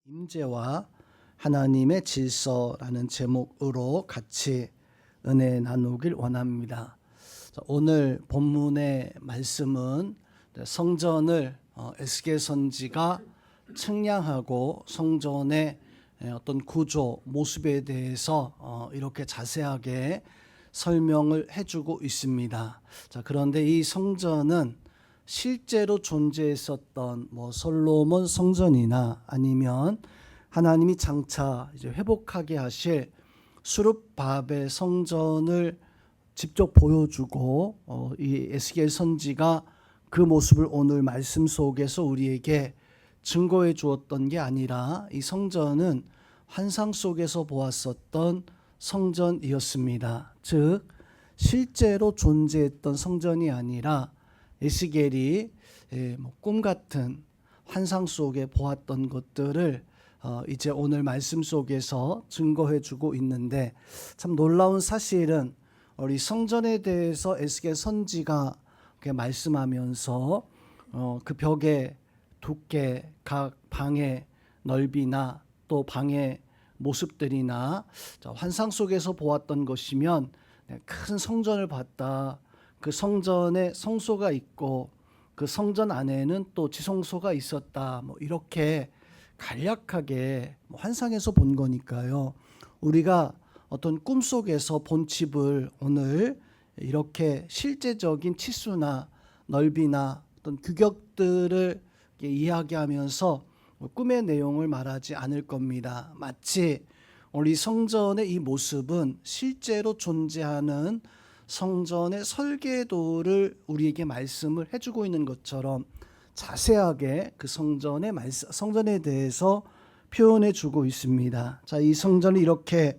임재와 하나님의 질서라는 제목으로 같이 은혜 나누길 원합니다. 오늘 본문의 말씀은 성전을 에스겔 선지가 측량하고 성전의 어떤 구조, 모습에 대해서 이렇게 자세하게 설명을 해주고 있습니다. 그런데 이 성전은 실제로 존재했었던 솔로몬 성전이나 아니면 하나님이 장차 이제 회복하게 하실 수룹바벨 성전을 직접 보여주고 이 에스겔 선지가 그 모습을 오늘 말씀 속에서 우리에게 증거해 주었던 게 아니라 이 성전은 환상 속에서 보았었던 성전이었습니다. 즉 실제로 존재했던 성전이 아니라 에스겔이 꿈 같은 환상 속에 보았던 것들을 이제 오늘 말씀 속에서 증거해 주고 있는데, 참 놀라운 사실은 우리 성전에 대해서 에스겔 선지가 말씀하면서 그 벽의 두께, 각 방의 넓이나 또 방의 모습들이나 환상 속에서 보았던 것이면 큰 성전을 봤다, 그 성전에 성소가 있고 그 성전 안에는 또 지성소가 있었다, 이렇게 간략하게 환상에서 본 거니까요. 우리가 어떤 꿈속에서 본 집을 오늘 이렇게 실제적인 치수나 넓이나 어떤 규격들을 이야기하면서 꿈의 내용을 말하지 않을 겁니다. 마치 우리 성전의 이 모습은 실제로 존재하는 성전의 설계도를 우리에게 말씀을 해주고 있는 것처럼 자세하게 그 성전에 대해서 표현해 주고 있습니다. 이 성전을 이렇게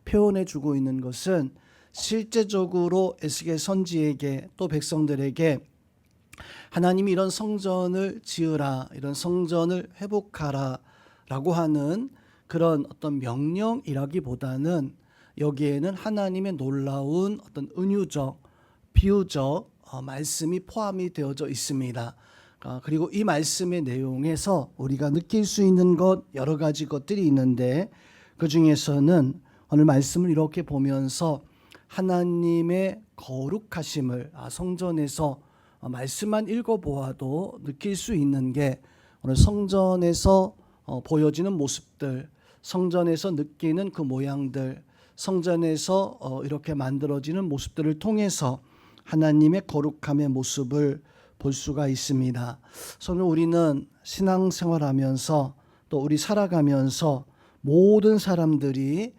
표현해 주고 있는 것은 실제적으로 에스겔 선지에게 또 백성들에게 하나님이 이런 성전을 지으라, 이런 성전을 회복하라 라고 하는 그런 어떤 명령이라기보다는 여기에는 하나님의 놀라운 어떤 은유적, 비유적 말씀이 포함이 되어져 있습니다. 그리고 이 말씀의 내용에서 우리가 느낄 수 있는 것, 여러 가지 것들이 있는데, 그 중에서는 오늘 말씀을 이렇게 보면서 하나님의 거룩하심을 성전에서 말씀만 읽어보아도 느낄 수 있는 게, 오늘 성전에서 보여지는 모습들, 성전에서 느끼는 그 모양들, 성전에서 이렇게 만들어지는 모습들을 통해서 하나님의 거룩함의 모습을 볼 수가 있습니다. 오늘 우리는 신앙생활하면서 또 우리 살아가면서 모든 사람들이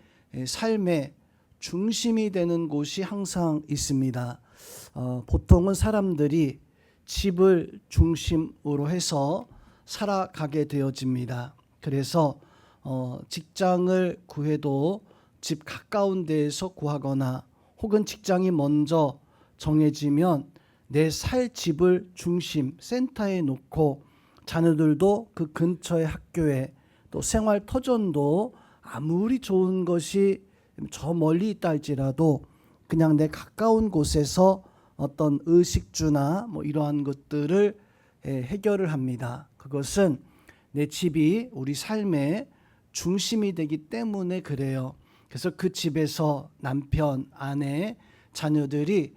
삶의 중심이 되는 곳이 항상 있습니다. 보통은 사람들이 집을 중심으로 해서 살아가게 되어집니다. 그래서 직장을 구해도 집 가까운 데에서 구하거나, 혹은 직장이 먼저 정해지면 내 살 집을 중심 센터에 놓고 자녀들도 그 근처의 학교에, 또 생활 터전도 아무리 좋은 것이 저 멀리 있다 할지라도 그냥 내 가까운 곳에서 어떤 의식주나 이러한 것들을 해결을 합니다. 그것은 내 집이 우리 삶의 중심이 되기 때문에 그래요. 그래서 그 집에서 남편, 아내, 자녀들이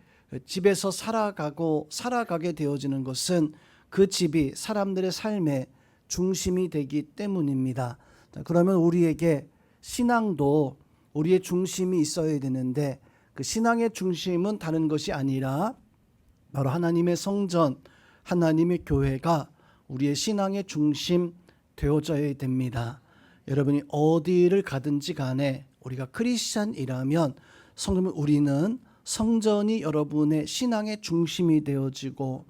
집에서 살아가게 되어지는 것은 그 집이 사람들의 삶의 중심이 되기 때문입니다. 그러면 우리에게 신앙도 우리의 중심이 있어야 되는데, 그 신앙의 중심은 다른 것이 아니라 바로 하나님의 성전, 하나님의 교회가 우리의 신앙의 중심 되어져야 됩니다. 여러분이 어디를 가든지 간에 우리가 크리스찬이라면 우리는 성전이 여러분의 신앙의 중심이 되어지고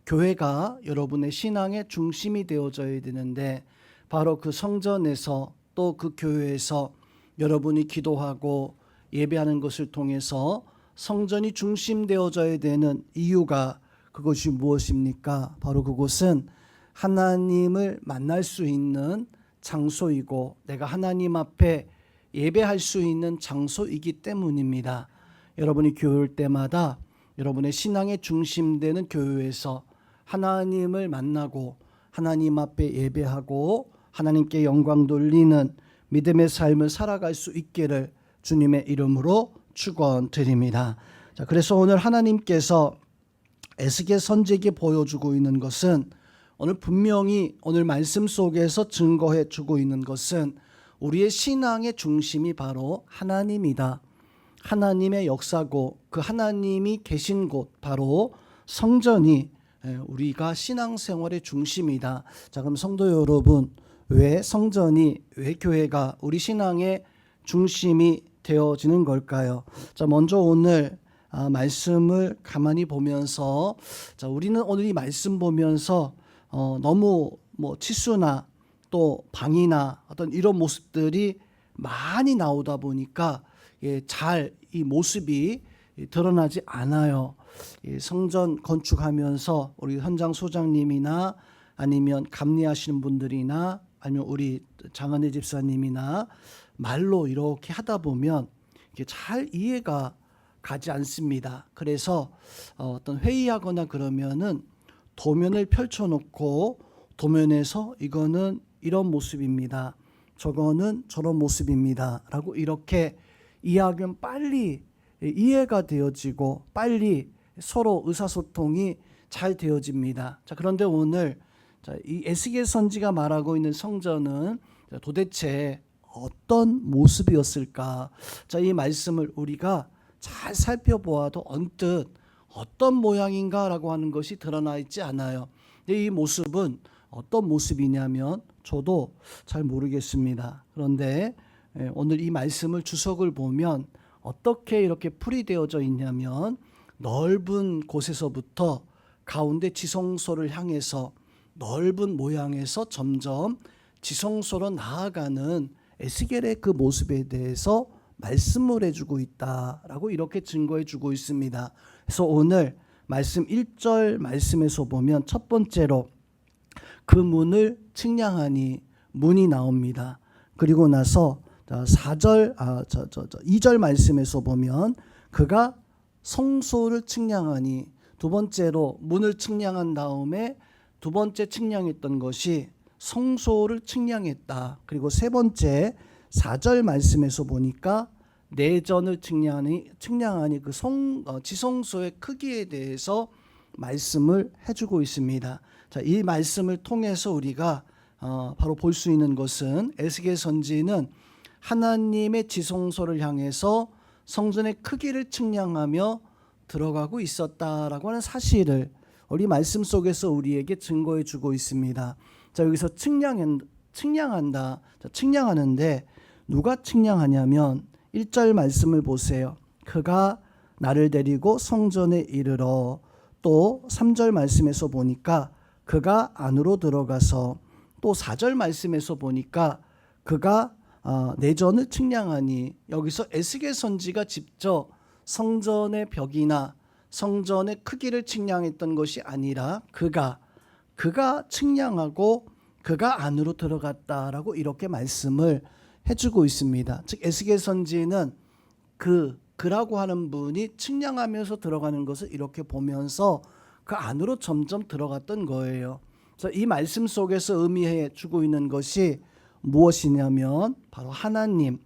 교회가 여러분의 신앙의 중심이 되어져야 되는데, 바로 그 성전에서 또 그 교회에서 여러분이 기도하고 예배하는 것을 통해서 성전이 중심되어져야 되는 이유가, 그것이 무엇입니까? 바로 그곳은 하나님을 만날 수 있는 장소이고 내가 하나님 앞에 예배할 수 있는 장소이기 때문입니다. 여러분이 교회 올 때마다 여러분의 신앙의 중심되는 교회에서 하나님을 만나고 하나님 앞에 예배하고 하나님께 영광 돌리는 믿음의 삶을 살아갈 수 있기를 주님의 이름으로 축원드립니다. 자, 그래서 오늘 하나님께서 에스겔 선지자에게 보여주고 있는 것은 오늘 분명히 오늘 말씀 속에서 증거해 주고 있는 것은 우리의 신앙의 중심이 바로 하나님이다. 하나님의 역사고 그 하나님이 계신 곳 바로 성전이 우리가 신앙생활의 중심이다. 자, 그럼 성도 여러분, 왜 성전이, 왜 교회가 우리 신앙의 중심이 되어지는 걸까요? 자, 먼저 오늘 말씀을 가만히 보면서, 자, 우리는 오늘 이 말씀 보면서 너무 치수나 또 방이나 어떤 이런 모습들이 많이 나오다 보니까 잘 이 모습이 드러나지 않아요. 성전 건축하면서 우리 현장 소장님이나 아니면 감리하시는 분들이나 아니면 우리 장은혜 집사님이나 말로 이렇게 하다 보면 이게 잘 이해가 가지 않습니다. 그래서 어떤 회의하거나 그러면은 도면을 펼쳐놓고 도면에서 이거는 이런 모습입니다. 저거는 저런 모습입니다. 라고 이렇게 이야기하면 빨리 이해가 되어지고 빨리 서로 의사소통이 잘 되어집니다. 자, 그런데 오늘 이 에스겔 선지가 말하고 있는 성전은 도대체 어떤 모습이었을까? 자, 이 말씀을 우리가 잘 살펴보아도 언뜻 어떤 모양인가라고 하는 것이 드러나 있지 않아요. 근데 이 모습은 어떤 모습이냐면 저도 잘 모르겠습니다. 그런데 오늘 이 말씀을 주석을 보면 어떻게 이렇게 풀이되어져 있냐면 넓은 곳에서부터 가운데 지성소를 향해서 넓은 모양에서 점점 지성소로 나아가는 에스겔의 그 모습에 대해서 말씀을 해주고 있다라고 이렇게 증거해주고 있습니다. 그래서 오늘 말씀 1절 말씀에서 보면 첫 번째로 그 문을 측량하니 문이 나옵니다. 그리고 나서 2절 말씀에서 보면 그가 성소를 측량하니, 두 번째로 문을 측량한 다음에 두 번째 측량했던 것이 성소를 측량했다. 그리고 세 번째 4절 말씀에서 보니까 내전을 측량하니 그 지성소의 크기에 대해서 말씀을 해주고 있습니다. 자, 이 말씀을 통해서 우리가 바로 볼 수 있는 것은 에스겔 선지는 하나님의 지성소를 향해서 성전의 크기를 측량하며 들어가고 있었다라고 하는 사실을 우리 말씀 속에서 우리에게 증거해 주고 있습니다. 자, 여기서 측량한다. 자, 측량하는데 누가 측량하냐면 1절 말씀을 보세요. 그가 나를 데리고 성전에 이르러, 또 3절 말씀에서 보니까 그가 안으로 들어가서, 또 4절 말씀에서 보니까 그가 내전을 측량하니, 여기서 에스겔 선지가 직접 성전의 벽이나 성전의 크기를 측량했던 것이 아니라 그가 측량하고 그가 안으로 들어갔다라고 이렇게 말씀을 해주고 있습니다. 즉 에스겔 선지는 그라고 하는 분이 측량하면서 들어가는 것을 이렇게 보면서 그 안으로 점점 들어갔던 거예요. 그래서 이 말씀 속에서 의미해 주고 있는 것이 무엇이냐면 바로 하나님,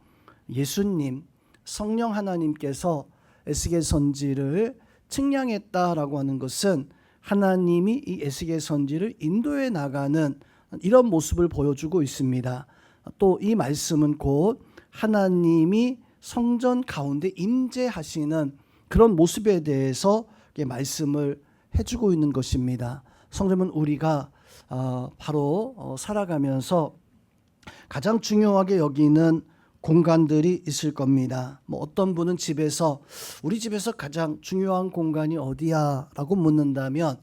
예수님, 성령 하나님께서 에스겔 선지를 측량했다라고 하는 것은 하나님이 이 에스겔 선지를 인도해 나가는 이런 모습을 보여주고 있습니다. 또 이 말씀은 곧 하나님이 성전 가운데 임재하시는 그런 모습에 대해서 말씀을 해주고 있는 것입니다. 성도님은 우리가 바로 살아가면서 가장 중요하게 여기는 공간들이 있을 겁니다. 어떤 분은 우리 집에서 가장 중요한 공간이 어디야? 라고 묻는다면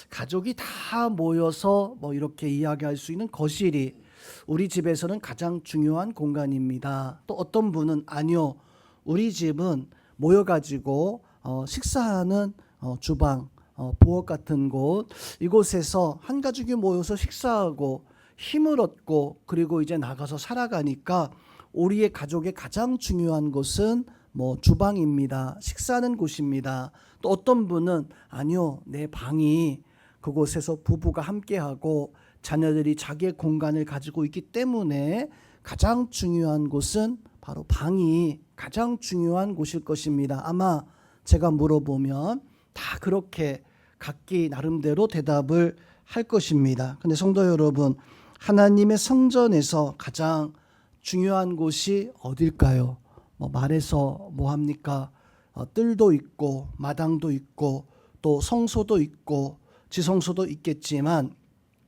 가족이 다 모여서 이렇게 이야기할 수 있는 거실이 우리 집에서는 가장 중요한 공간입니다. 또 어떤 분은 아니요, 우리 집은 모여가지고 식사하는 주방, 부엌 같은 곳, 이곳에서 한 가족이 모여서 식사하고 힘을 얻고 그리고 이제 나가서 살아가니까 우리의 가족의 가장 중요한 곳은 주방입니다. 식사하는 곳입니다. 또 어떤 분은 아니요, 내 방이 그곳에서 부부가 함께하고 자녀들이 자기의 공간을 가지고 있기 때문에 가장 중요한 곳은 바로 방이 가장 중요한 곳일 것입니다. 아마 제가 물어보면 다 그렇게 각기 나름대로 대답을 할 것입니다. 근데 성도 여러분, 하나님의 성전에서 가장 중요한 곳이 어딜까요? 말해서 뭐합니까? 뜰도 있고 마당도 있고 또 성소도 있고 지성소도 있겠지만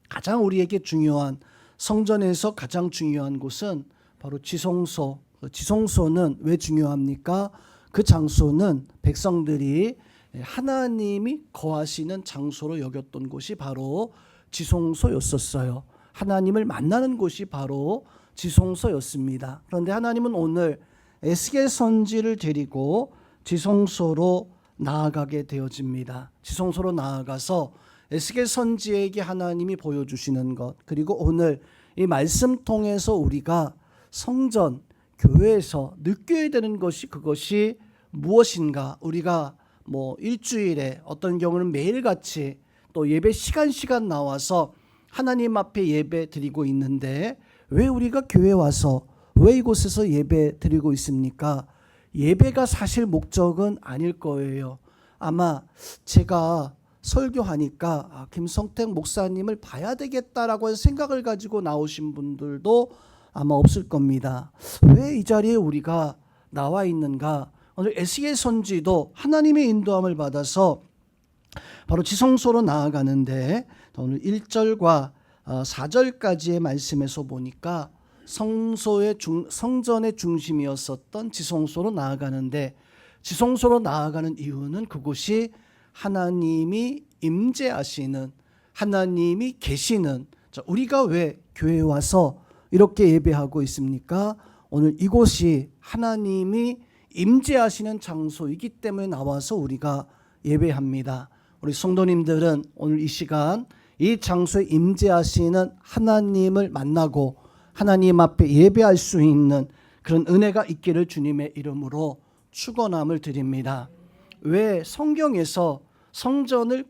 가장 우리에게 중요한 성전에서 가장 중요한 곳은 바로 지성소. 지성소는 왜 중요합니까? 그 장소는 백성들이 하나님이 거하시는 장소로 여겼던 곳이 바로 지성소였었어요. 하나님을 만나는 곳이 바로 지성소였습니다. 그런데 하나님은 오늘 에스겔 선지를 데리고 지성소로 나아가게 되어집니다. 지성소로 나아가서 에스겔 선지에게 하나님이 보여주시는 것, 그리고 오늘 이 말씀 통해서 우리가 성전, 교회에서 느껴야 되는 것이 그것이 무엇인가. 우리가 일주일에 어떤 경우는 매일같이 또 예배 시간 나와서 하나님 앞에 예배 드리고 있는데 왜 우리가 교회 와서 왜 이곳에서 예배 드리고 있습니까? 예배가 사실 목적은 아닐 거예요. 아마 제가 설교하니까 김성택 목사님을 봐야 되겠다라고 생각을 가지고 나오신 분들도 아마 없을 겁니다. 왜 이 자리에 우리가 나와 있는가? 오늘 에스겔 선지도 하나님의 인도함을 받아서 바로 지성소로 나아가는데 오늘 1절과 4절까지의 말씀에서 보니까 성전의 중심이었었던 지성소로 나아가는데 지성소로 나아가는 이유는 그곳이 하나님이 임재하시는 하나님이 계시는 우리가 왜 교회에 와서 이렇게 예배하고 있습니까? 오늘 이곳이 하나님이 임재하시는 장소이기 때문에 나와서 우리가 예배합니다. 우리 성도님들은 오늘 이 시간 이 장소에 임재하시는 하나님을 만나고 하나님 앞에 예배할 수 있는 그런 은혜가 있기를 주님의 이름으로 축원함을 드립니다. 왜 성경에서 성전을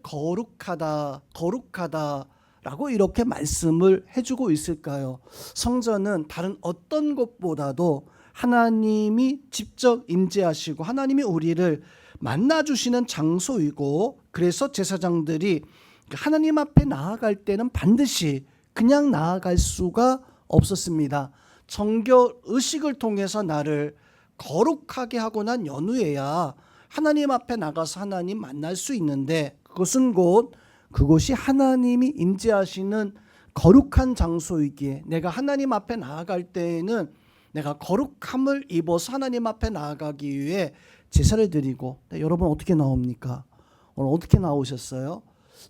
거룩하다라고 이렇게 말씀을 해주고 있을까요? 성전은 다른 어떤 곳보다도 하나님이 직접 임재하시고 하나님이 우리를 만나주시는 장소이고 그래서 제사장들이 하나님 앞에 나아갈 때는 반드시 그냥 나아갈 수가 없었습니다. 정결 의식을 통해서 나를 거룩하게 하고 난 연후에야 하나님 앞에 나가서 하나님 만날 수 있는데 그것이 하나님이 임재하시는 거룩한 장소이기에 내가 하나님 앞에 나아갈 때에는 내가 거룩함을 입어서 하나님 앞에 나아가기 위해 제사를 드리고 여러분 어떻게 나옵니까? 오늘 어떻게 나오셨어요?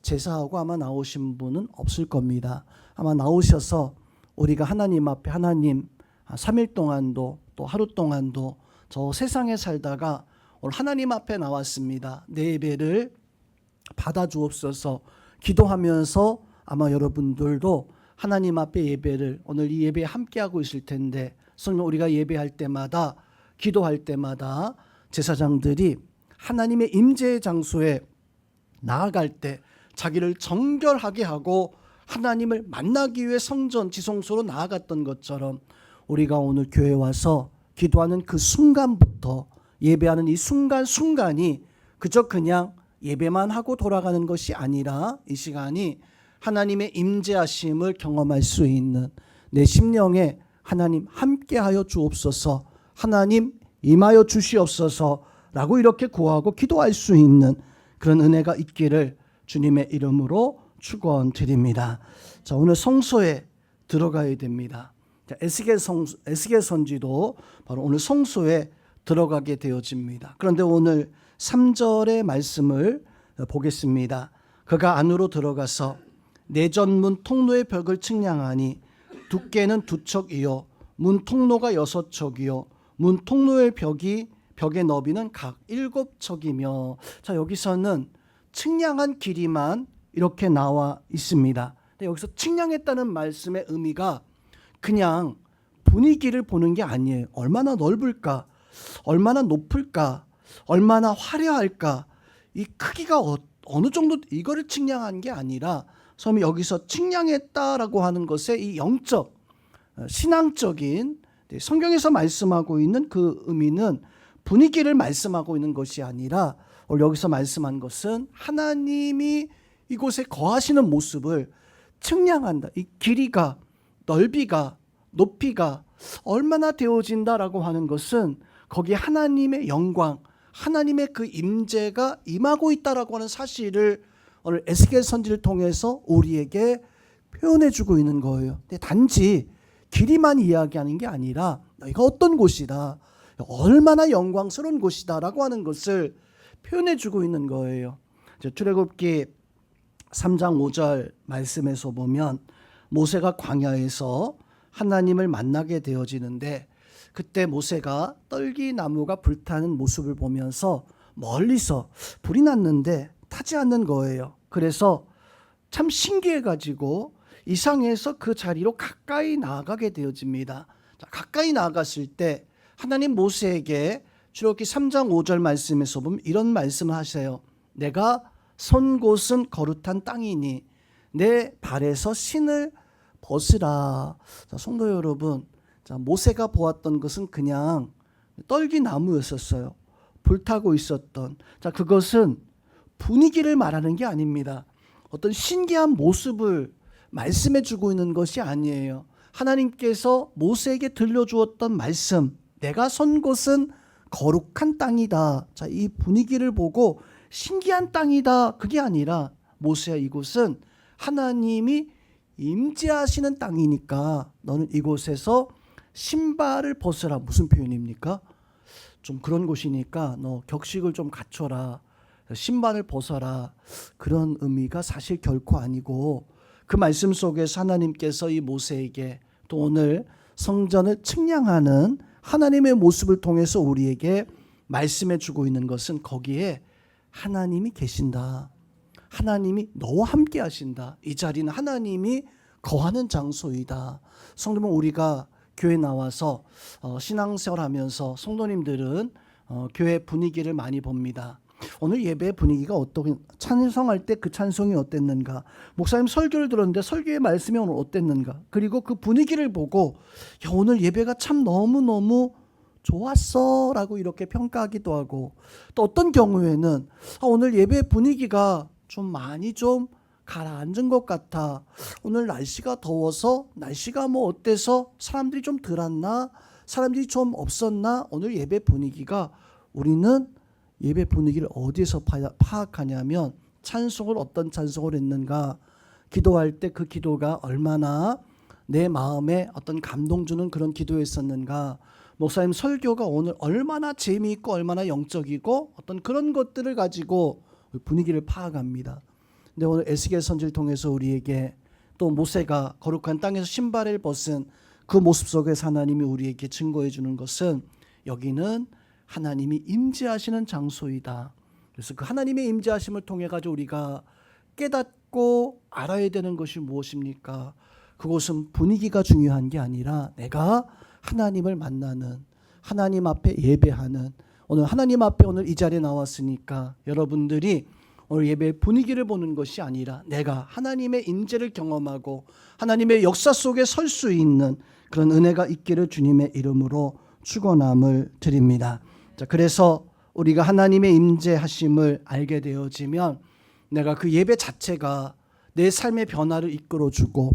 제사하고 아마 나오신 분은 없을 겁니다. 아마 나오셔서 우리가 하나님 앞에 하나님 3일 동안도 또 하루 동안도 저 세상에 살다가 오늘 하나님 앞에 나왔습니다. 내 예배를 받아주옵소서 기도하면서 아마 여러분들도 하나님 앞에 예배를 오늘 이 예배에 함께하고 있을 텐데 성령 우리가 예배할 때마다 기도할 때마다 제사장들이 하나님의 임재의 장소에 나아갈 때 자기를 정결하게 하고 하나님을 만나기 위해 성전 지성소로 나아갔던 것처럼 우리가 오늘 교회에 와서 기도하는 그 순간부터 예배하는 이 순간이 그저 그냥 예배만 하고 돌아가는 것이 아니라 이 시간이 하나님의 임재하심을 경험할 수 있는 내 심령에 하나님 함께하여 주옵소서 하나님 임하여 주시옵소서라고 이렇게 구하고 기도할 수 있는 그런 은혜가 있기를 주님의 이름으로 축원드립니다. 자, 오늘 성소에 들어가야 됩니다. 에스겔 선지도 바로 오늘 성소에 들어가게 되어집니다. 그런데 오늘 3절의 말씀을 보겠습니다. 그가 안으로 들어가서 내전문 통로의 벽을 측량하니 두께는 2척이요 문 통로가 6척이요 문 통로의 벽의 너비는 각 7척이며 자 여기서는 측량한 길이만 이렇게 나와 있습니다. 근데 여기서 측량했다는 말씀의 의미가 그냥 분위기를 보는 게 아니에요. 얼마나 넓을까? 얼마나 높을까? 얼마나 화려할까? 이 크기가 어느 정도 이거를 측량한 게 아니라 성도님이 여기서 측량했다라고 하는 것의 이 영적, 신앙적인 성경에서 말씀하고 있는 그 의미는 분위기를 말씀하고 있는 것이 아니라 오늘 여기서 말씀한 것은 하나님이 이곳에 거하시는 모습을 측량한다. 이 길이가, 넓이가, 높이가 얼마나 되어진다라고 하는 것은 거기에 하나님의 영광, 하나님의 그 임재가 임하고 있다라고 하는 사실을 오늘 에스겔 선지를 통해서 우리에게 표현해 주고 있는 거예요. 근데 단지 길이만 이야기하는 게 아니라 이거 어떤 곳이다, 얼마나 영광스러운 곳이다라고 하는 것을 표현해 주고 있는 거예요. 출애굽기 3장 5절 말씀에서 보면 모세가 광야에서 하나님을 만나게 되어지는데 그때 모세가 떨기나무가 불타는 모습을 보면서 멀리서 불이 났는데 타지 않는 거예요. 그래서 참 신기해가지고 이상해서 그 자리로 가까이 나아가게 되어집니다. 가까이 나아갔을 때 하나님 모세에게 출애굽기 3장 5절 말씀에서 보면 이런 말씀을 하세요. 내가 선 곳은 거룩한 땅이니 내 발에서 신을 벗으라. 자, 성도 여러분, 자, 모세가 보았던 것은 그냥 떨기나무였었어요. 불타고 있었던. 자, 그것은 분위기를 말하는 게 아닙니다. 어떤 신기한 모습을 말씀해 주고 있는 것이 아니에요. 하나님께서 모세에게 들려주었던 말씀, 내가 선 곳은 거룩한 땅이다. 자, 이 분위기를 보고 신기한 땅이다, 그게 아니라 모세야, 이곳은 하나님이 임재하시는 땅이니까 너는 이곳에서 신발을 벗으라. 무슨 표현입니까? 좀 그런 곳이니까 너 격식을 좀 갖춰라, 신발을 벗어라, 그런 의미가 사실 결코 아니고 그 말씀 속에서 하나님께서 이 모세에게 또 오늘 성전을 측량하는 하나님의 모습을 통해서 우리에게 말씀해 주고 있는 것은 거기에 하나님이 계신다, 하나님이 너와 함께 하신다, 이 자리는 하나님이 거하는 장소이다. 성도님, 우리가 교회 나와서 신앙생활하면서 성도님들은 교회 분위기를 많이 봅니다. 오늘 예배 분위기가 어떻게, 찬송할 때 그 찬송이 어땠는가, 목사님 설교를 들었는데 설교의 말씀이 오늘 어땠는가, 그리고 그 분위기를 보고 야, 오늘 예배가 참 너무너무 좋았어 라고 이렇게 평가하기도 하고, 또 어떤 경우에는 오늘 예배 분위기가 좀 많이 좀 가라앉은 것 같아, 오늘 날씨가 더워서, 날씨가 뭐 어때서 사람들이 좀 덜 왔나, 사람들이 좀 없었나, 오늘 예배 분위기가, 우리는 예배 분위기를 어디에서 파악하냐면 찬송을 어떤 찬송을 했는가, 기도할 때 그 기도가 얼마나 내 마음에 어떤 감동 주는 그런 기도였었는가, 목사님 설교가 오늘 얼마나 재미있고 얼마나 영적이고 어떤 그런 것들을 가지고 분위기를 파악합니다. 근데 오늘 에스겔 선지를 통해서 우리에게 또 모세가 거룩한 땅에서 신발을 벗은 그 모습 속에서 하나님이 우리에게 증거해 주는 것은 여기는 하나님이 임재하시는 장소이다. 그래서 그 하나님의 임재하심을 통해 가지고 우리가 깨닫고 알아야 되는 것이 무엇입니까? 그것은 분위기가 중요한 게 아니라 내가 하나님을 만나는, 하나님 앞에 예배하는, 오늘 하나님 앞에 오늘 이 자리에 나왔으니까 여러분들이 오늘 예배의 분위기를 보는 것이 아니라 내가 하나님의 임재를 경험하고 하나님의 역사 속에 설 수 있는 그런 은혜가 있기를 주님의 이름으로 축원함을 드립니다. 자, 그래서 우리가 하나님의 임재하심을 알게 되어지면 내가 그 예배 자체가 내 삶의 변화를 이끌어주고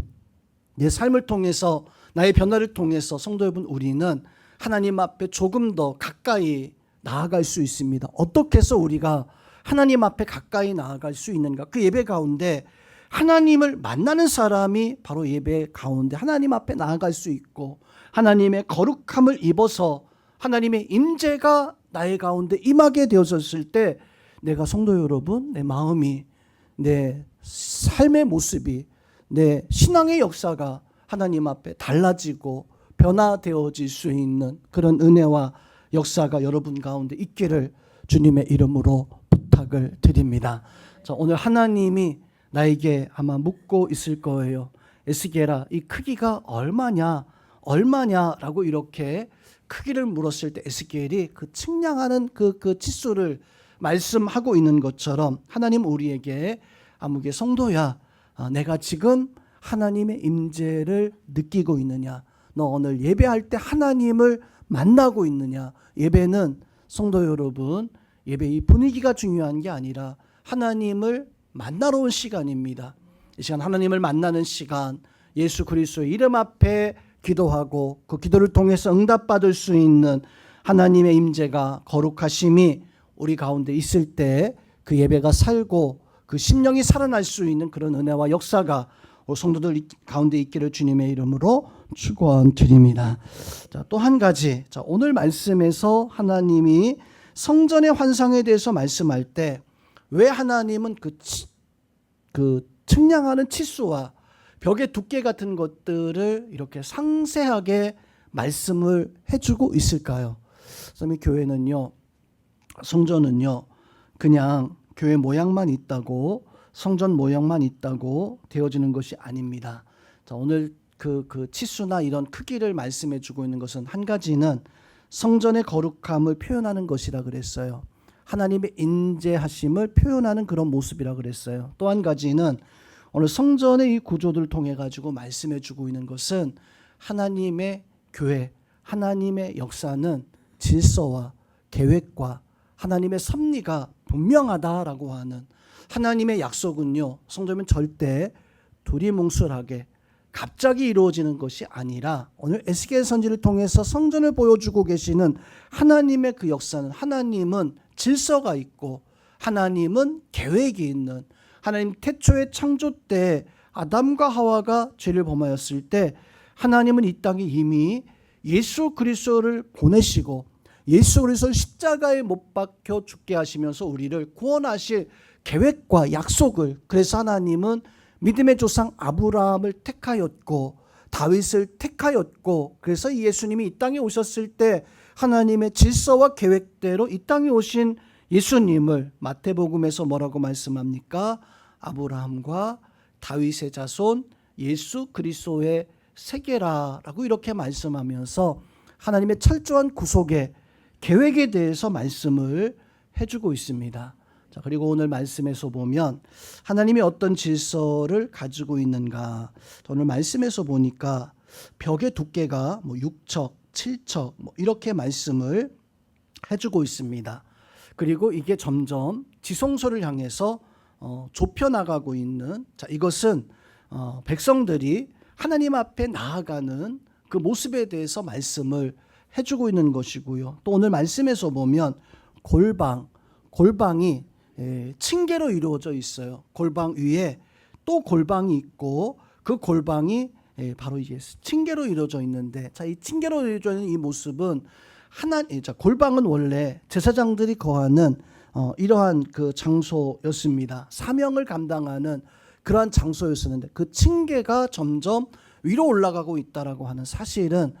내 삶을 통해서, 나의 변화를 통해서 성도 여러분, 우리는 하나님 앞에 조금 더 가까이 나아갈 수 있습니다. 어떻게 해서 우리가 하나님 앞에 가까이 나아갈 수 있는가? 그 예배 가운데 하나님을 만나는 사람이 바로 예배 가운데 하나님 앞에 나아갈 수 있고, 하나님의 거룩함을 입어서 하나님의 임재가 나의 가운데 임하게 되어졌을 때 내가, 성도 여러분, 내 마음이, 내 삶의 모습이, 내 신앙의 역사가 하나님 앞에 달라지고 변화되어질 수 있는 그런 은혜와 역사가 여러분 가운데 있기를 주님의 이름으로 부탁을 드립니다. 자, 오늘 하나님이 나에게 아마 묻고 있을 거예요. 에스겔아, 이 크기가 얼마냐라고 이렇게 크기를 물었을 때 에스겔이 그 측량하는 그 치수를 말씀하고 있는 것처럼 하나님 우리에게 아무개 성도야, 내가 지금 하나님의 임재를 느끼고 있느냐? 너 오늘 예배할 때 하나님을 만나고 있느냐? 예배는 성도 여러분, 예배 이 분위기가 중요한 게 아니라 하나님을 만나러 온 시간입니다. 이 시간 하나님을 만나는 시간, 예수 그리스도의 이름 앞에 기도하고 그 기도를 통해서 응답받을 수 있는 하나님의 임재가 거룩하심이 우리 가운데 있을 때 그 예배가 살고 그 심령이 살아날 수 있는 그런 은혜와 역사가 성도들 가운데 있기를 주님의 이름으로 축원드립니다. 자, 또 한 가지, 자, 오늘 말씀에서 하나님이 성전의 환상에 대해서 말씀할 때 왜 하나님은 그 측량하는 치수와 벽의 두께 같은 것들을 이렇게 상세하게 말씀을 해주고 있을까요? 교회는요, 성전은요, 그냥 교회 모양만 있다고, 성전 모양만 있다고 되어지는 것이 아닙니다. 자, 오늘 그 치수나 이런 크기를 말씀해 주고 있는 것은 한 가지는 성전의 거룩함을 표현하는 것이라 그랬어요. 하나님의 인재하심을 표현하는 그런 모습이라 그랬어요. 또 한 가지는 오늘 성전의 이 구조들을 통해 가지고 말씀해 주고 있는 것은 하나님의 교회, 하나님의 역사는 질서와 계획과 하나님의 섭리가 분명하다라고 하는 하나님의 약속은요, 성도면 절대 두리뭉술하게 갑자기 이루어지는 것이 아니라 오늘 에스겔 선지를 통해서 성전을 보여주고 계시는 하나님의 그 역사는, 하나님은 질서가 있고 하나님은 계획이 있는, 하나님 태초의 창조 때 아담과 하와가 죄를 범하였을 때 하나님은 이 땅에 이미 예수 그리스도를 보내시고 예수 그리스도를 십자가에 못 박혀 죽게 하시면서 우리를 구원하실 계획과 약속을, 그래서 하나님은 믿음의 조상 아브라함을 택하였고 다윗을 택하였고, 그래서 예수님이 이 땅에 오셨을 때 하나님의 질서와 계획대로 이 땅에 오신 예수님을 마태복음에서 뭐라고 말씀합니까? 아브라함과 다윗의 자손 예수 그리스도의 세계라라고 이렇게 말씀하면서 하나님의 철저한 구속의 계획에 대해서 말씀을 해주고 있습니다. 자, 그리고 오늘 말씀에서 보면 하나님이 어떤 질서를 가지고 있는가, 오늘 말씀에서 보니까 벽의 두께가 6척, 7척 이렇게 말씀을 해주고 있습니다. 그리고 이게 점점 지성소를 향해서 좁혀나가고 있는, 자, 이것은 백성들이 하나님 앞에 나아가는 그 모습에 대해서 말씀을 해주고 있는 것이고요. 또 오늘 말씀에서 보면 골방이 층계로 이루어져 있어요. 골방 위에 또 골방이 있고 그 골방이 바로 이게 층계로 이루어져 있는데, 자, 이 층계로 이루어져 있는 이 모습은 골방은 원래 제사장들이 거하는 이러한 그 장소였습니다. 사명을 감당하는 그러한 장소였었는데 그 층계가 점점 위로 올라가고 있다라고 하는 사실은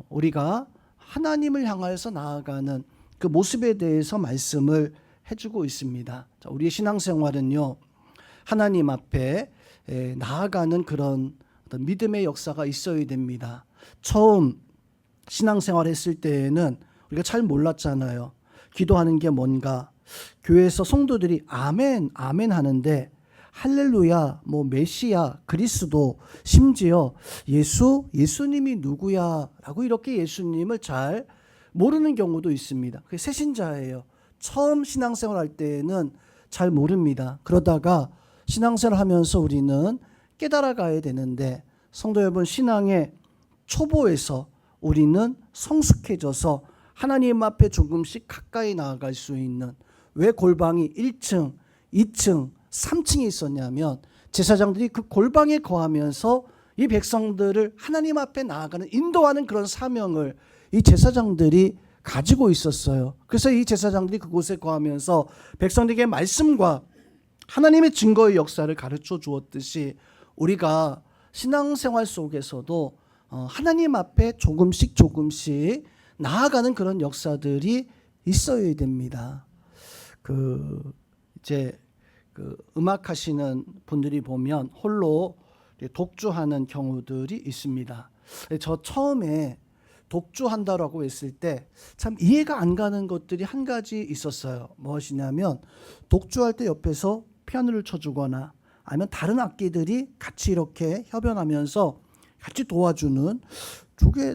우리가 하나님을 향하여서 나아가는 그 모습에 대해서 말씀을 해주고 있습니다. 자, 우리의 신앙생활은요, 하나님 앞에 나아가는 그런 어떤 믿음의 역사가 있어야 됩니다. 처음 신앙생활 했을 때에는 우리가 잘 몰랐잖아요. 기도하는 게 뭔가. 교회에서 성도들이 아멘 아멘 하는데 할렐루야, 메시아, 그리스도, 심지어 예수님이 누구야 라고 이렇게 예수님을 잘 모르는 경우도 있습니다. 그게 새신자예요. 처음 신앙생활 할 때는 잘 모릅니다. 그러다가 신앙생활 하면서 우리는 깨달아가야 되는데, 성도 여러분, 신앙의 초보에서 우리는 성숙해져서 하나님 앞에 조금씩 가까이 나아갈 수 있는, 왜 골방이 1층, 2층, 3층이 있었냐면 제사장들이 그 골방에 거하면서 이 백성들을 하나님 앞에 나아가는, 인도하는 그런 사명을 이 제사장들이 가지고 있었어요. 그래서 이 제사장들이 그곳에 거하면서 백성들에게 말씀과 하나님의 증거의 역사를 가르쳐 주었듯이 우리가 신앙생활 속에서도 하나님 앞에 조금씩 나아가는 그런 역사들이 있어야 됩니다. 이제 음악 하시는 분들이 보면 홀로 독주하는 경우들이 있습니다. 저 처음에 독주한다라고 했을 때 참 이해가 안 가는 것들이 한 가지 있었어요. 무엇이냐면 독주할 때 옆에서 피아노를 쳐주거나 아니면 다른 악기들이 같이 이렇게 협연하면서 같이 도와주는, 저게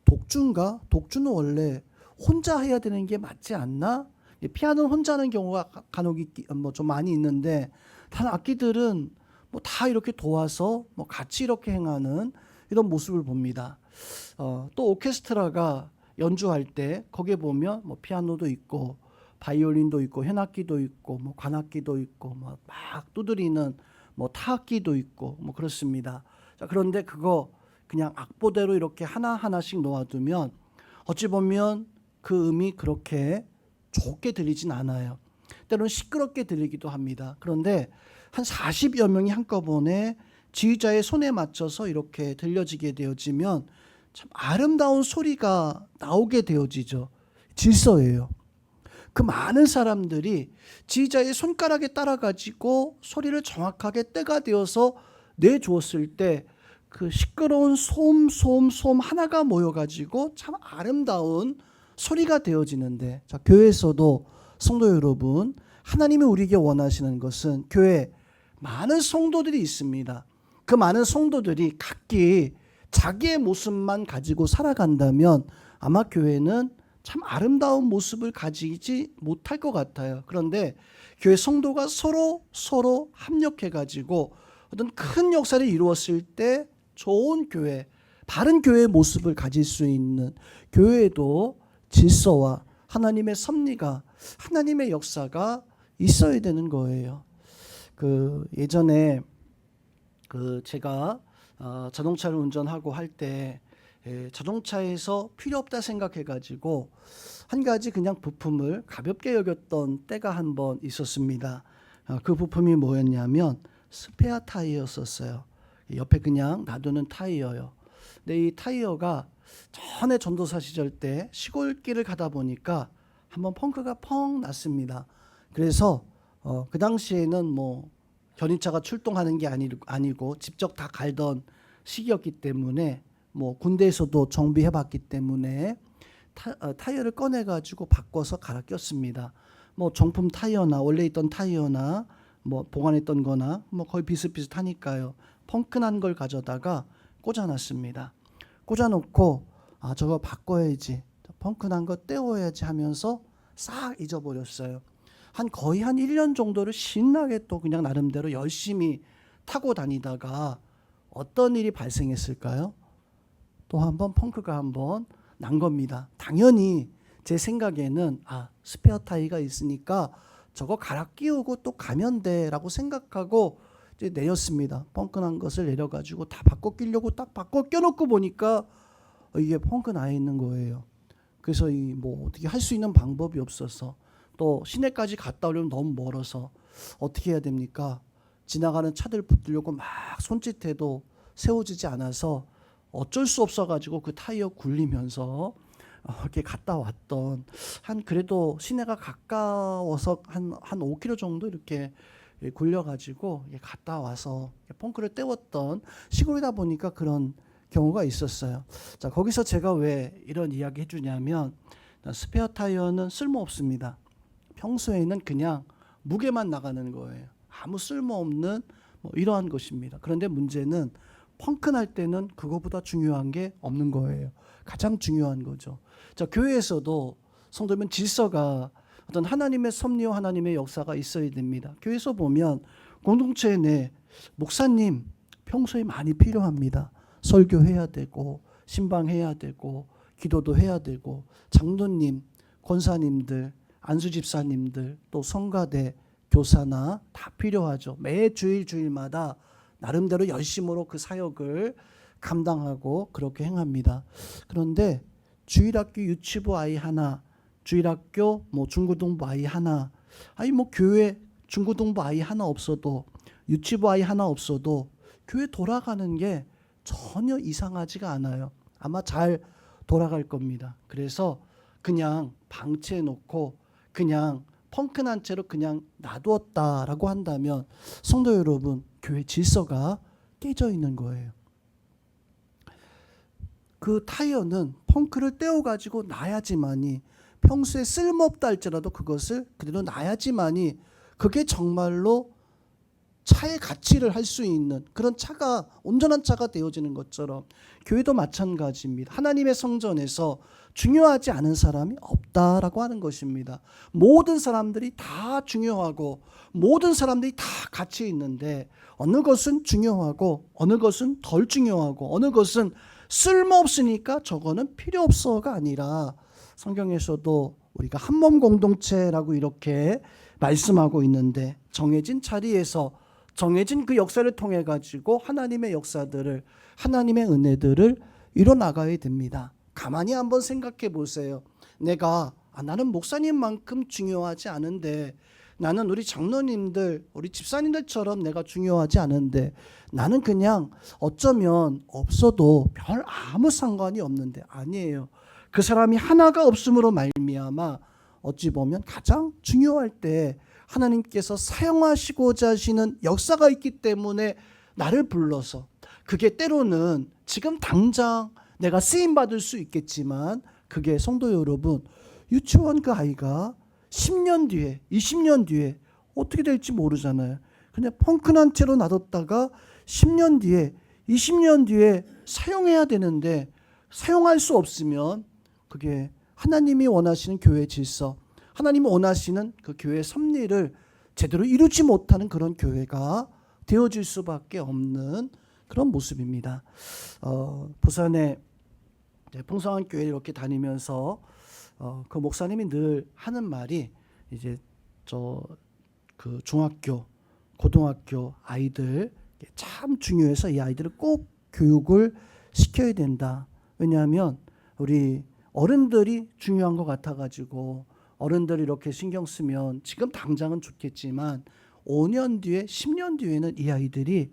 독주인가? 독주는 원래 혼자 해야 되는 게 맞지 않나? 피아노는 혼자 하는 경우가 간혹 좀 많이 있는데, 다른 악기들은 뭐 다 이렇게 도와서 뭐 같이 이렇게 행하는 이런 모습을 봅니다. 또 오케스트라가 연주할 때 거기에 보면 뭐 피아노도 있고 바이올린도 있고 현악기도 있고 뭐 관악기도 있고 뭐 막 두드리는 뭐 타악기도 있고 뭐 그렇습니다. 자, 그런데 그거 그냥 악보대로 이렇게 하나하나씩 놓아두면 어찌 보면 그 음이 그렇게 좋게 들리진 않아요. 때로는 시끄럽게 들리기도 합니다. 그런데 한 40여 명이 한꺼번에 지휘자의 손에 맞춰서 이렇게 들려지게 되어지면 참 아름다운 소리가 나오게 되어지죠. 질서예요. 그 많은 사람들이 지휘자의 손가락에 따라 가지고 소리를 정확하게 때가 되어서 내주었을 때 그 시끄러운 소음 하나가 모여 가지고 참 아름다운 소리가 되어지는데, 자, 교회에서도 성도 여러분, 하나님이 우리에게 원하시는 것은 교회에 많은 성도들이 있습니다. 그 많은 성도들이 각기 자기의 모습만 가지고 살아간다면 아마 교회는 참 아름다운 모습을 가지지 못할 것 같아요. 그런데 교회 성도가 서로 합력해 가지고 어떤 큰 역사를 이루었을 때 좋은 교회, 바른 교회의 모습을 가질 수 있는, 교회에도 질서와 하나님의 섭리가, 하나님의 역사가 있어야 되는 거예요. 예전에 제가 자동차를 운전하고 할 때 자동차에서 필요 없다 생각해 가지고 한 가지 그냥 부품을 가볍게 여겼던 때가 한 번 있었습니다. 그 부품이 뭐였냐면 스페어 타이어였었어요. 옆에 그냥 놔두는 타이어요. 근데 이 타이어가 전에 전도사 시절 때 시골길을 가다 보니까 한번 펑크가 펑 났습니다. 그래서 그 당시에는 뭐 견인차가 출동하는 게 아니고 직접 다 갈던 시기였기 때문에, 뭐 군대에서도 정비해봤기 때문에 타이어를 꺼내가지고 바꿔서 갈아 꼈습니다. 뭐 정품 타이어나 원래 있던 타이어나 뭐 보관했던 거나 뭐 거의 비슷비슷하니까요. 펑크난 걸 가져다가 꽂아놨습니다. 꽂아놓고 저거 바꿔야지, 펑크난 거 떼어야지 하면서 싹 잊어버렸어요. 거의 한 1년 정도를 신나게 또 그냥 나름대로 열심히 타고 다니다가 어떤 일이 발생했을까요? 또 한번 펑크가 한번 난 겁니다. 당연히 제 생각에는 스페어 타이어가 있으니까 저거 갈아 끼우고 또 가면 돼라고 생각하고 이제 내렸습니다. 펑크난 것을 내려가지고 다 바꿔 끼려고 딱 바꿔 껴놓고 보니까 이게 펑크 나 있는 거예요. 그래서 뭐 어떻게 할 수 있는 방법이 없어서, 또 시내까지 갔다 오려면 너무 멀어서 어떻게 해야 됩니까? 지나가는 차들 붙들려고 막 손짓해도 세워지지 않아서 어쩔 수 없어가지고 그 타이어 굴리면서 이렇게 갔다 왔던, 그래도 시내가 가까워서 한 5km 정도 이렇게 굴려가지고 갔다 와서 펑크를 때웠던 시골이다 보니까 그런 경우가 있었어요. 자, 거기서 제가 왜 이런 이야기 해주냐면, 스페어 타이어는 쓸모없습니다. 평소에는 그냥 무게만 나가는 거예요. 아무 쓸모없는 뭐 이러한 것입니다. 그런데 문제는 펑크 날 때는 그거보다 중요한 게 없는 거예요. 가장 중요한 거죠. 자, 교회에서도 성도면 질서가, 어떤 하나님의 섭리와 하나님의 역사가 있어야 됩니다. 교회에서 보면 공동체 내 목사님 평소에 많이 필요합니다. 설교해야 되고 신방해야 되고 기도도 해야 되고, 장로님, 권사님들, 안수집사님들, 또 성가대, 교사나 다 필요하죠. 매 주일마다 나름대로 열심으로 그 사역을 감당하고 그렇게 행합니다. 그런데 주일학교 유치부 아이 하나, 주일학교 뭐 중고등부 아이 하나, 뭐 교회 중고등부 아이 하나 없어도, 유치부 아이 하나 없어도 교회 돌아가는 게 전혀 이상하지가 않아요. 아마 잘 돌아갈 겁니다. 그래서 그냥 방치해 놓고 그냥 펑크난 채로 그냥 놔두었다라고 한다면, 성도 여러분, 교회 질서가 깨져 있는 거예요. 그 타이어는 펑크를 떼어가지고 놔야지만이, 평소에 쓸모없다 할지라도 그것을 그대로 놔야지만이 그게 정말로 차의 가치를 할 수 있는 그런 차가 온전한 차가 되어지는 것처럼 교회도 마찬가지입니다. 하나님의 성전에서 중요하지 않은 사람이 없다라고 하는 것입니다. 모든 사람들이 다 중요하고 모든 사람들이 다 가치 있는데 어느 것은 중요하고 어느 것은 덜 중요하고 어느 것은 쓸모없으니까 저거는 필요 없어가 아니라 성경에서도 우리가 한몸 공동체라고 이렇게 말씀하고 있는데 정해진 자리에서 정해진 그 역사를 통해 가지고 하나님의 역사들을 하나님의 은혜들을 이뤄나가야 됩니다. 가만히 한번 생각해 보세요. 나는 목사님만큼 중요하지 않은데 나는 우리 장로님들 우리 집사님들처럼 내가 중요하지 않은데 나는 그냥 어쩌면 없어도 별 아무 상관이 없는데 아니에요. 그 사람이 하나가 없음으로 말미암아 어찌 보면 가장 중요할 때 하나님께서 사용하시고자 하시는 역사가 있기 때문에 나를 불러서 그게 때로는 지금 당장 내가 쓰임받을 수 있겠지만 그게 성도 여러분 유치원 그 아이가 10년 뒤에 20년 뒤에 어떻게 될지 모르잖아요. 그냥 펑크난 채로 놔뒀다가 10년 뒤에 20년 뒤에 사용해야 되는데 사용할 수 없으면 그게 하나님이 원하시는 교회 질서 하나님이 원하시는 그 교회의 섭리를 제대로 이루지 못하는 그런 교회가 되어질 수밖에 없는 그런 모습입니다. 부산에 풍성한 교회를 이렇게 다니면서 그 목사님이 늘 하는 말이 이제 그 중학교, 고등학교 아이들 참 중요해서 이 아이들을 꼭 교육을 시켜야 된다. 왜냐하면 우리 어른들이 중요한 것 같아가지고 어른들이 이렇게 신경 쓰면 지금 당장은 좋겠지만 5년 뒤에 10년 뒤에는 이 아이들이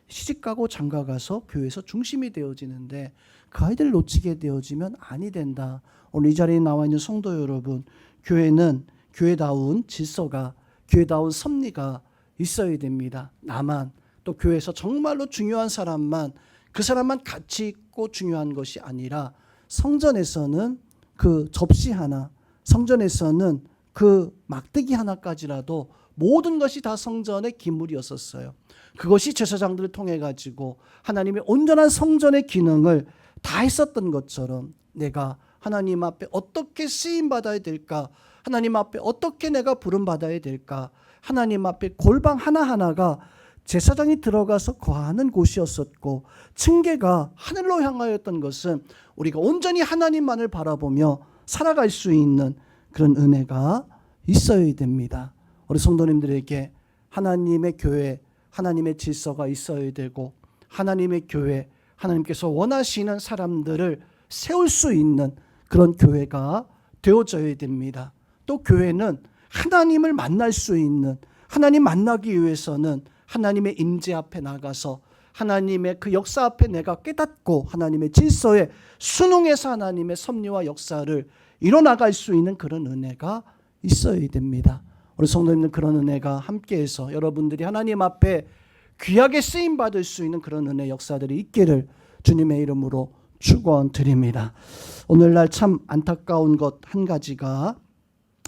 시집가고 장가가서 교회에서 중심이 되어지는데 그 아이들을 놓치게 되어지면 아니 된다. 오늘 이 자리에 나와 있는 성도 여러분, 교회는 교회다운 질서가 교회다운 섭리가 있어야 됩니다. 나만 또 교회에서 정말로 중요한 사람만 그 사람만 가치 있고 중요한 것이 아니라 성전에서는 그 접시 하나 성전에서는 그 막대기 하나까지라도 모든 것이 다 성전의 기물이었었어요. 그것이 제사장들을 통해 가지고 하나님의 온전한 성전의 기능을 다 했었던 것처럼 내가 하나님 앞에 어떻게 쓰임 받아야 될까? 하나님 앞에 어떻게 내가 부름 받아야 될까? 하나님 앞에 골방 하나하나가 제사장이 들어가서 거하는 곳이었었고 층계가 하늘로 향하였던 것은 우리가 온전히 하나님만을 바라보며 살아갈 수 있는 그런 은혜가 있어야 됩니다. 우리 성도님들에게 하나님의 교회, 하나님의 질서가 있어야 되고 하나님의 교회, 하나님께서 원하시는 사람들을 세울 수 있는 그런 교회가 되어져야 됩니다. 또 교회는 하나님을 만날 수 있는 하나님 만나기 위해서는 하나님의 임재 앞에 나가서 하나님의 그 역사 앞에 내가 깨닫고 하나님의 질서에 순응해서 하나님의 섭리와 역사를 이뤄나갈 수 있는 그런 은혜가 있어야 됩니다. 우리 성도님들 그런 은혜가 함께해서 여러분들이 하나님 앞에 귀하게 쓰임받을 수 있는 그런 은혜 역사들이 있기를 주님의 이름으로 축원드립니다. 오늘날 참 안타까운 것 한 가지가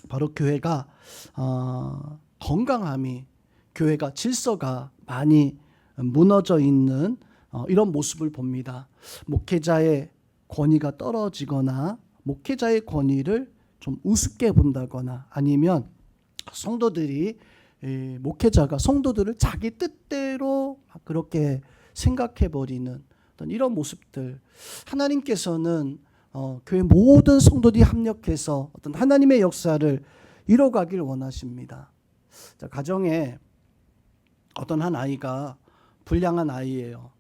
바로 교회가 건강함이 교회가 질서가 많이 무너져 있는 이런 모습을 봅니다. 목회자의 권위가 떨어지거나 목회자의 권위를 좀 우습게 본다거나 아니면 성도들이 목회자가 성도들을 자기 뜻대로 그렇게 생각해버리는 어떤 이런 모습들 하나님께서는 교회 모든 성도들이 합력해서 어떤 하나님의 역사를 이뤄가길 원하십니다. 자, 가정에 어떤 한 아이가 불량한 아이예요.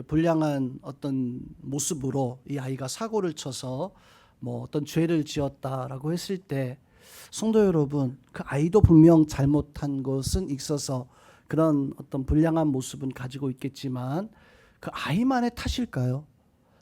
불량한 어떤 모습으로 이 아이가 사고를 쳐서 뭐 어떤 죄를 지었다라고 했을 때 성도 여러분, 그 아이도 분명 잘못한 것은 있어서 그런 어떤 불량한 모습은 가지고 있겠지만 그 아이만의 탓일까요?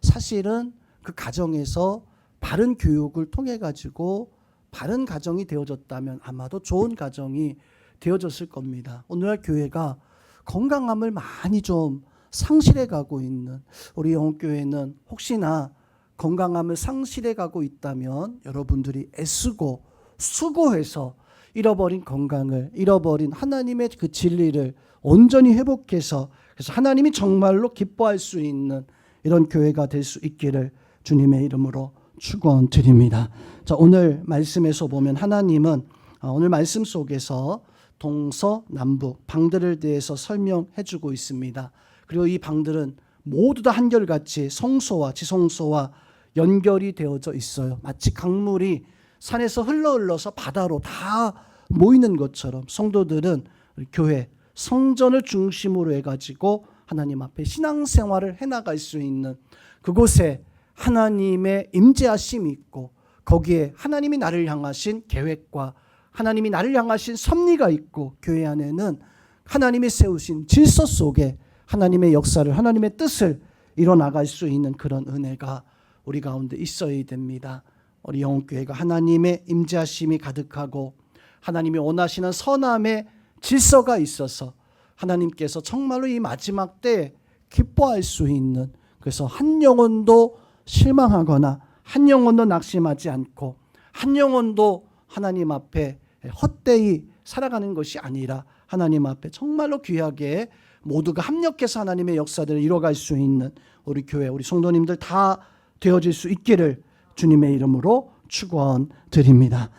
사실은 그 가정에서 바른 교육을 통해 가지고 바른 가정이 되어졌다면 아마도 좋은 가정이 되어졌을 겁니다. 오늘날 교회가 건강함을 많이 좀 상실해 가고 있는 우리 영혼교회는 혹시나 건강함을 상실해 가고 있다면 여러분들이 애쓰고 수고해서 잃어버린 건강을, 잃어버린 하나님의 그 진리를 온전히 회복해서 그래서 하나님이 정말로 기뻐할 수 있는 이런 교회가 될 수 있기를 주님의 이름으로 축원드립니다. 자, 오늘 말씀에서 보면 하나님은 오늘 말씀 속에서 동서남북 방들에 대해서 설명해 주고 있습니다. 그리고 이 방들은 모두 다 한결같이 성소와 지성소와 연결이 되어져 있어요. 마치 강물이 산에서 흘러서 바다로 다 모이는 것처럼 성도들은 교회, 성전을 중심으로 해가지고 하나님 앞에 신앙생활을 해나갈 수 있는 그곳에 하나님의 임재하심이 있고 거기에 하나님이 나를 향하신 계획과 하나님이 나를 향하신 섭리가 있고 교회 안에는 하나님이 세우신 질서 속에 하나님의 역사를 하나님의 뜻을 이뤄나갈 수 있는 그런 은혜가 우리 가운데 있어야 됩니다. 우리 영혼교회가 하나님의 임재하심이 가득하고 하나님이 원하시는 선함의 질서가 있어서 하나님께서 정말로 이 마지막 때에 기뻐할 수 있는 그래서 한 영혼도 실망하거나 한 영혼도 낙심하지 않고 한 영혼도 하나님 앞에 헛되이 살아가는 것이 아니라 하나님 앞에 정말로 귀하게 모두가 합력해서 하나님의 역사들을 이뤄갈 수 있는 우리 교회, 우리 성도님들 다 되어질 수 있기를 주님의 이름으로 축원드립니다.